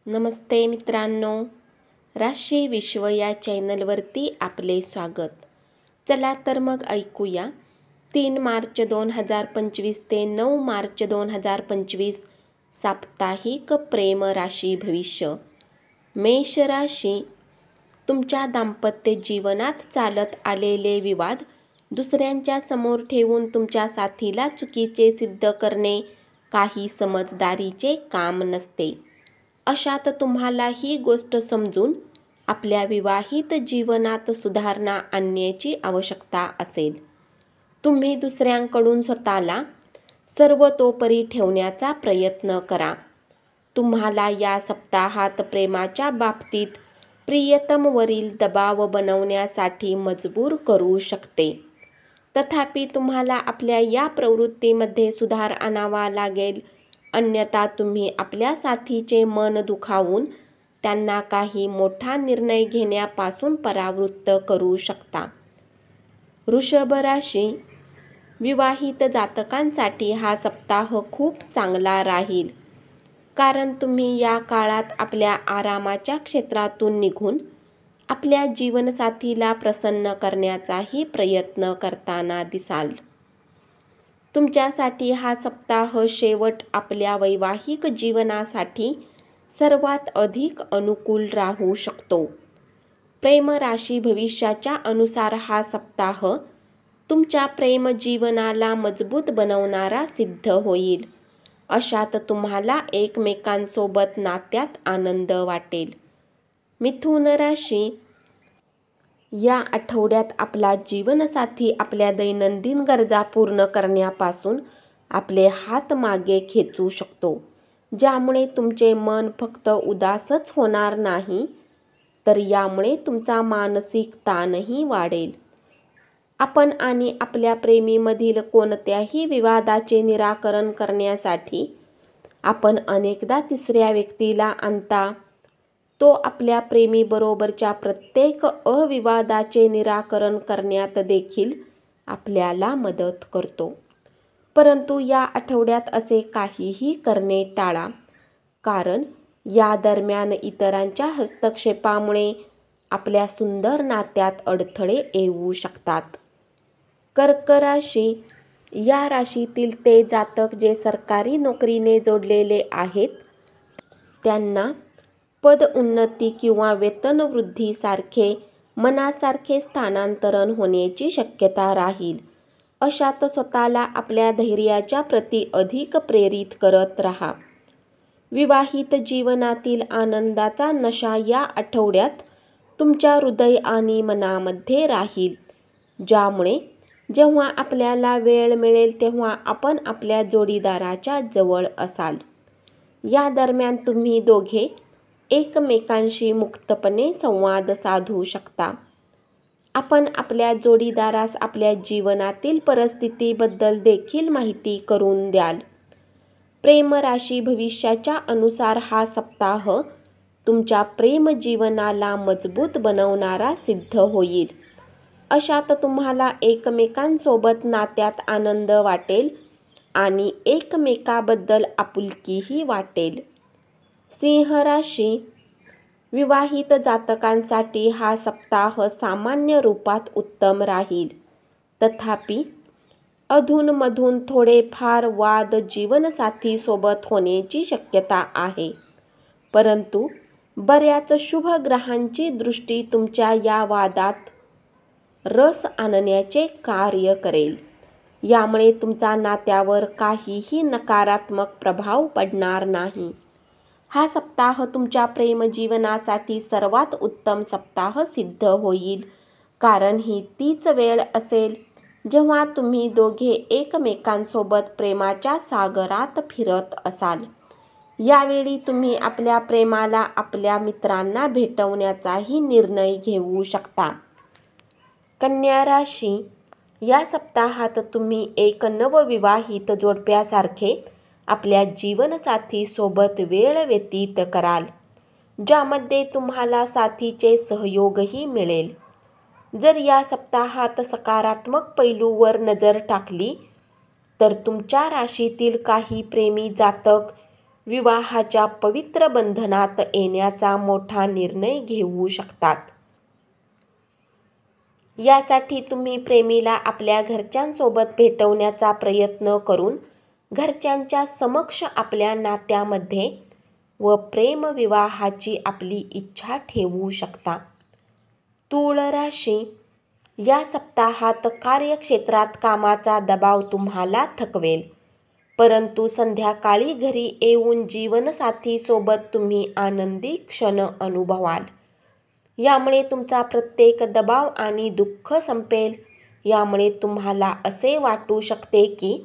नमस्ते मित्रांनो, राशी विश्व या चॅनलवरती आपले स्वागत. चला तर मग ऐकूया 3 मार्च 2025 ते 9 मार्च 2025 साप्ताहिक प्रेम राशी भविष्य. मेष राशी, तुमच्या दाम्पत्य जीवनात चालत आलेले विवाद दुसऱ्यांच्या समोर ठेवून तुमच्या साथीला चुकीचे सिद्ध करणे काही समजदारीचे काम नसते. अशात तुम्हाला ही गोष्ट समजून आपल्या विवाहित जीवनात सुधारणा आणण्याची आवश्यकता असेल. तुम्ही दुसऱ्यांकडून स्वतःला सर्वतोपरी ठेवण्याचा प्रयत्न करा. तुम्हाला या सप्ताहात प्रेमाच्या बाबतीत प्रियतमवरील दबाव बनवण्यासाठी मजबूर करू शकते. तथापि तुम्हाला आपल्या या प्रवृत्तीमध्ये सुधार आणावा लागेल, अन्यथा तुम्ही आपल्या साथीचे मन दुखावून त्यांना काही मोठा निर्णय घेण्यापासून परावृत्त करू शकता. वृषभ राशी, विवाहित जातकांसाठी हा सप्ताह खूप चांगला राहील, कारण तुम्ही या काळात आपल्या आरामाच्या क्षेत्रातून निघून आपल्या जीवनसाथीला प्रसन्न करण्याचाही प्रयत्न करताना दिसाल. तुमच्यासाठी हा सप्ताह शेवट आपल्या वैवाहिक जीवनासाठी सर्वात अधिक अनुकूल राहू शकतो. प्रेम राशी भविष्याच्या अनुसार हा सप्ताह तुमच्या प्रेम जीवनाला मजबूत बनवणारा सिद्ध होईल. अशात तुम्हाला एकमेकांसोबत नात्यात आनंद वाटेल. मिथुन राशी, या आठवड्यात आपला जीवनसाथी आपल्या दैनंदिन गरजा पूर्ण करण्यापासून आपले हात मागे खेचू शकतो, ज्यामुळे तुमचे मन फक्त उदासच होणार नाही, तर यामुळे तुमचा मानसिक ताणही वाढेल. आपण आणि आपल्या प्रेमीमधील कोणत्याही विवादाचे निराकरण करण्यासाठी आपण अनेकदा तिसऱ्या व्यक्तीला आणता. तो आपल्या प्रेमीबरोबरच्या प्रत्येक अविवादाचे निराकरण करण्यात देखील आपल्याला मदत करतो. परंतु या आठवड्यात असे काहीही करणे टाळा, कारण या दरम्यान इतरांच्या हस्तक्षेपामुळे आपल्या सुंदर नात्यात अडथळे येऊ शकतात. कर्क राशी, या राशीतील ते जातक जे सरकारी नोकरीने जोडलेले आहेत त्यांना पदोन्नती किंवा वेतनवृद्धीसारखे मनासारखे स्थानांतरण होण्याची शक्यता राहील. अशात स्वतःला आपल्या धैर्याच्या प्रती अधिक प्रेरित करत राहा. विवाहित जीवनातील आनंदाचा नशा या आठवड्यात तुमच्या हृदय आणि मनामध्ये राहील, ज्यामुळे जेव्हा आपल्याला वेळ मिळेल तेव्हा आपण आपल्या जोडीदाराच्या जवळ असाल. या दरम्यान तुम्ही दोघे एकमेकांशी मुक्तपणे संवाद साधू शकता. आपण आपल्या जोडीदारास आपल्या जीवनातील परिस्थितीबद्दल देखील माहिती करून द्याल. प्रेम राशी भविष्याच्या अनुसार हा सप्ताह तुमच्या प्रेम जीवनाला मजबूत बनवणारा सिद्ध होईल. अशात तुम्हाला एकमेकांसोबत नात्यात आनंद वाटेल आणि एकमेकाबद्दल आपुलकीही वाटेल. सिंह राशी, विवाहित जातकांसाठी हा सप्ताह सामान्य रूपात उत्तम राहील. तथापि अधूनमधून थोडेफार वाद जीवनसाथीसोबत होण्याची शक्यता आहे, परंतु बऱ्याच शुभ ग्रहांची दृष्टी तुमच्या या वादात रस आणण्याचे कार्य करेल. यामुळे तुमच्या नात्यावर काहीही नकारात्मक प्रभाव पडणार नाही. हा सप्ताह तुमच्या प्रेमजीवनासाठी सर्वात उत्तम सप्ताह सिद्ध होईल, कारण ही तीच वेळ असेल जेव्हा तुम्ही दोघे एकमेकांसोबत प्रेमाच्या सागरात फिरत असाल. यावेळी तुम्ही आपल्या प्रेमाला आपल्या मित्रांना भेटवण्याचाही निर्णय घेऊ शकता. कन्या राशी, या सप्ताहात तुम्ही एक नवविवाहित जोडप्यासारखे आपल्या जीवनसाथीसोबत वेळ व्यतीत कराल, ज्यामध्ये तुम्हाला साथीचे सहयोगही मिळेल. जर या सप्ताहात सकारात्मक पैलूवर नजर टाकली तर तुमच्या राशीतील काही प्रेमी जातक विवाहाच्या पवित्र बंधनात येण्याचा मोठा निर्णय घेऊ शकतात. यासाठी तुम्ही प्रेमीला आपल्या घरच्यांसोबत भेटवण्याचा प्रयत्न करून घरच्यांच्या समक्ष आपल्या नात्यामध्ये व प्रेमविवाहाची आपली इच्छा ठेवू शकता. तूळ राशी, या सप्ताहात कार्यक्षेत्रात कामाचा दबाव तुम्हाला थकवेल, परंतु संध्याकाळी घरी येऊन जीवनसाथीसोबत तुम्ही आनंदी क्षण अनुभवाल. यामुळे तुमचा प्रत्येक दबाव आणि दुःख संपेल. यामुळे तुम्हाला असे वाटू शकते की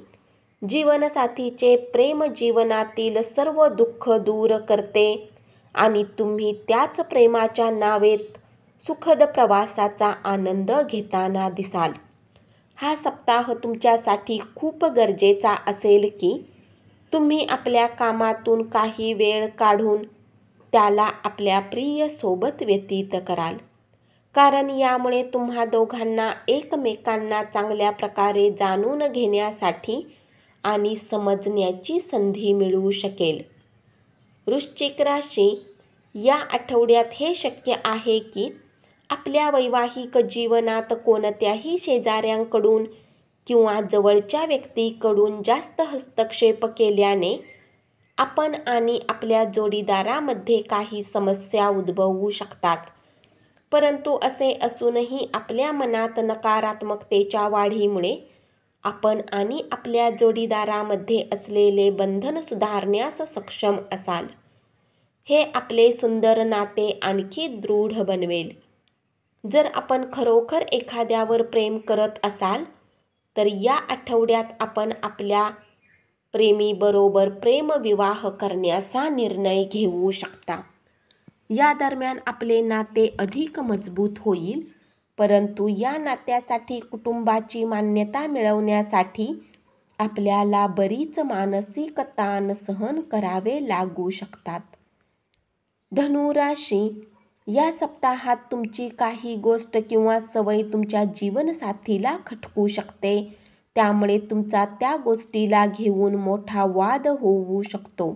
जीवनसाथीचे प्रेम जीवनातील सर्व दुःख दूर करते आणि तुम्ही त्याच प्रेमाच्या नावेत सुखद प्रवासाचा आनंद घेताना दिसाल. हा सप्ताह तुमच्यासाठी खूप गरजेचा असेल की तुम्ही आपल्या कामातून काही वेळ काढून त्याला आपल्या प्रिय सोबत व्यतीत कराल, कारण यामुळे तुम्हा दोघांना एकमेकांना चांगल्या प्रकारे जाणून घेण्यासाठी आणि समजण्याची संधी मिळू शकेल. वृश्चिक राशी, या आठवड्यात हे शक्य आहे की आपल्या वैवाहिक जीवनात कोणत्याही शेजाऱ्यांकडून किंवा जवळच्या व्यक्तीकडून जास्त हस्तक्षेप केल्याने आपण आणि आपल्या जोडीदारामध्ये काही समस्या उद्भवू शकतात. परंतु असे असूनही आपल्या मनात नकारात्मकतेच्या वाढीमुळे आपण आणि आपल्या जोडीदारामध्ये असलेले बंधन सुधारण्यास सक्षम असाल. हे आपले सुंदर नाते आणखी दृढ बनवेल. जर आपण खरोखर एखाद्यावर प्रेम करत असाल तर या आठवड्यात आपण आपल्या प्रेमीबरोबर प्रेमविवाह करण्याचा निर्णय घेऊ शकता. या दरम्यान आपले नाते अधिक मजबूत होईल, परंतु या नात्यासाठी कुटुंबाची मान्यता मिळवण्यासाठी आपल्याला बरीच मानसिक ताण सहन करावे लागू शकतात. धनु राशी, या सप्ताहात तुमची काही गोष्ट किंवा सवय तुमच्या जीवनसाथीला खटकू शकते. त्यामुळे तुमचा त्या गोष्टीला घेऊन मोठा वाद होऊ शकतो.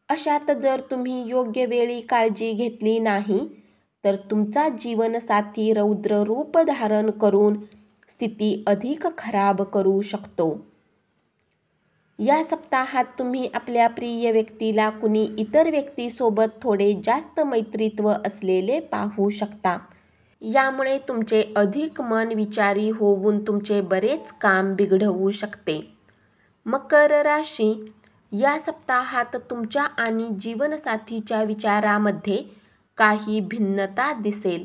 अशात जर तुम्ही योग्य वेळी काळजी घेतली नाही तर तुमचा जीवनसाथी रौद्र रूप धारण करून स्थिती अधिक खराब करू शकतो. या सप्ताहात तुम्ही आपल्या प्रिय व्यक्तीला कुणी इतर व्यक्तीसोबत थोडे जास्त मैत्रीत्व असलेले पाहू शकता. यामुळे तुमचे अधिक मन विचारी होऊन तुमचे बरेच काम बिघडवू शकते. मकर राशी, या सप्ताहात तुमच्या आणि जीवनसाथीच्या विचारामध्ये काही भिन्नता दिसेल.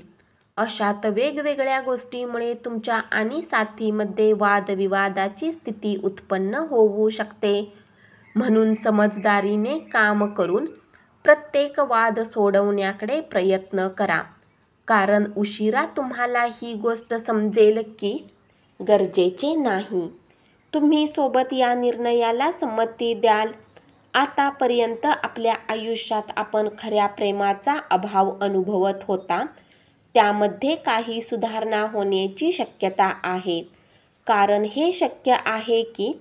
अशात वेगवेगळ्या गोष्टीमुळे तुमच्या आणि साथीमध्ये वादविवादाची स्थिती उत्पन्न होऊ शकते. म्हणून समजदारीने काम करून प्रत्येक वाद सोडवण्याकडे प्रयत्न करा, कारण उशिरा तुम्हाला ही गोष्ट समजेल की गरजेचे नाही. तुम्ही सोबत या निर्णयाला संमती द्याल. आतापर्यंत आपल्या आयुष्यात आपण खऱ्या प्रेमाचा अभाव अनुभवत होता, त्यामध्ये काही सुधारणा होण्याची शक्यता आहे. कारण हे शक्य आहे की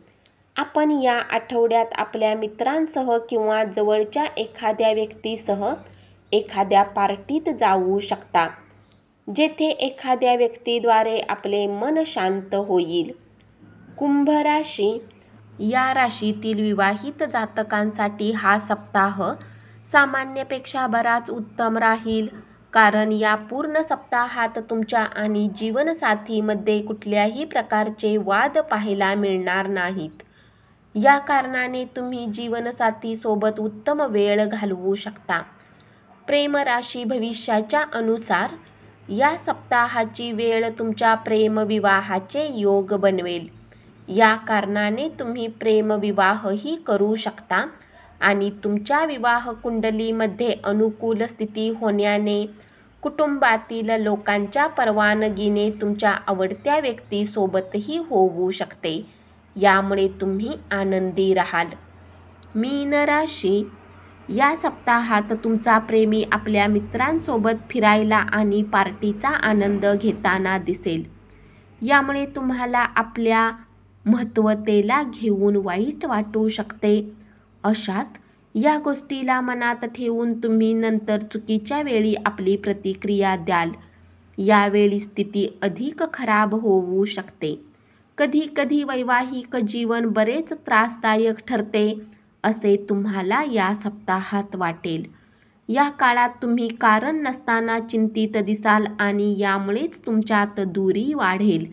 आपण या आठवड्यात आपल्या मित्रांसह किंवा जवळच्या एखाद्या व्यक्तीसह एखाद्या पार्टीत जाऊ शकता, जेथे एखाद्या व्यक्तीद्वारे आपले मन शांत होईल. कुंभ राशी, या राशीतील विवाहित जातकांसाठी हा सप्ताह सामान्यपेक्षा बराच उत्तम राहील, कारण या पूर्ण सप्ताहात तुमच्या आणि जीवनसाथीमध्ये कुठल्याही प्रकारचे वाद पाहायला मिळणार नाहीत. या कारणाने तुम्ही जीवनसाथीसोबत उत्तम वेळ घालवू शकता. प्रेम राशी भविष्याच्या अनुसार या सप्ताहाची वेळ तुमच्या प्रेमविवाहाचे योग बनवेल. या कारणाने तुम्ही प्रेमविवाहही करू शकता आणि तुमच्या विवाह कुंडलीमध्ये अनुकूल स्थिती होण्याने कुटुंबातील लोकांच्या परवानगीने तुमच्या आवडत्या व्यक्तीसोबतही होऊ शकते. यामुळे तुम्ही आनंदी राहाल. मीन राशी, या सप्ताहात तुमचा प्रेमी आपल्या मित्रांसोबत फिरायला आणि पार्टीचा आनंद घेताना दिसेल. यामुळे तुम्हाला आपल्या महत्त्वतेला घेऊन वाईट वाटू शकते. अशात या गोष्टीला मनात ठेवून तुम्ही नंतर चुकीच्या वेळी आपली प्रतिक्रिया द्याल. यावेळी स्थिती अधिक खराब होऊ शकते. कधी कधी वैवाहिक जीवन बरेच त्रासदायक ठरते असे तुम्हाला या सप्ताहात वाटेल. या काळात तुम्ही कारण नसताना चिंतित दिसाल आणि यामुळेच तुमच्यात दुरी वाढेल.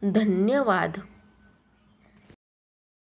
धन्यवाद.